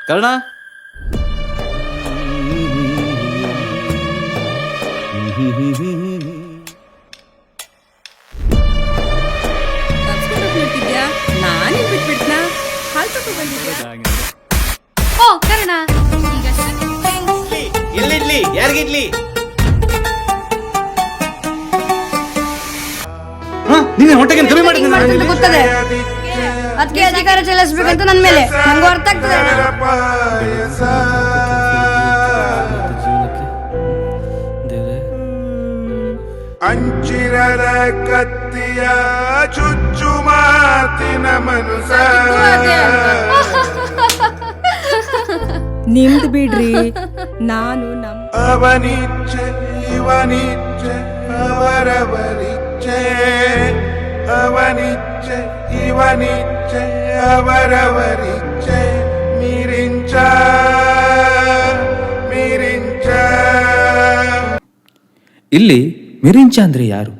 ಕರ್ಣ ನಾನೇ ಬಿಟ್ಬಿಟ್ನಾ ಹಾಲು ತಗೋ ಬಂದಿದ್ಯಾ? ಓ ಕರ್ಣ, ಎಲ್ಲಿಡ್ಲಿ ಯಾರಿಗಿಡ್ಲಿ? ನೀನೆ ಹೊಟ್ಟೆಗೆ ಕಮ್ಮಿ ಮಾಡಿದ್ದೀನಿ. ಗೊತ್ತದೆ ಅದಕ್ಕೆ ಅಧಿಕಾರ ಚಲಾಯಿಸ್ಬೇಕಂತ ನನ್ನ ಮೇಲೆ ನಂಗೂ ಅರ್ಥ ಆಗ್ತದೆ. ಅಂಚಿರರ ಕತ್ತಿಯ ಚುಚ್ಚು ಮಾತಿನ ಮನುಸ ನಿಮ್ದು ಬಿಡ್ರಿ, ನಾನು ಅವನಿಚ್ಛೆ ಇವನಿಚ್ಛೆ ಅವರವರಿಚ್ಛೆ ಅವನಿಚ್ಛೆ ಇವನಿಚ್ಛೆ ಅವರವರಿಚ್ಛೆ ಮೀರಿಂಚ ಇಲ್ಲಿ ಮಿರಿಂಚ ಅಂದ್ರೆ ಯಾರು?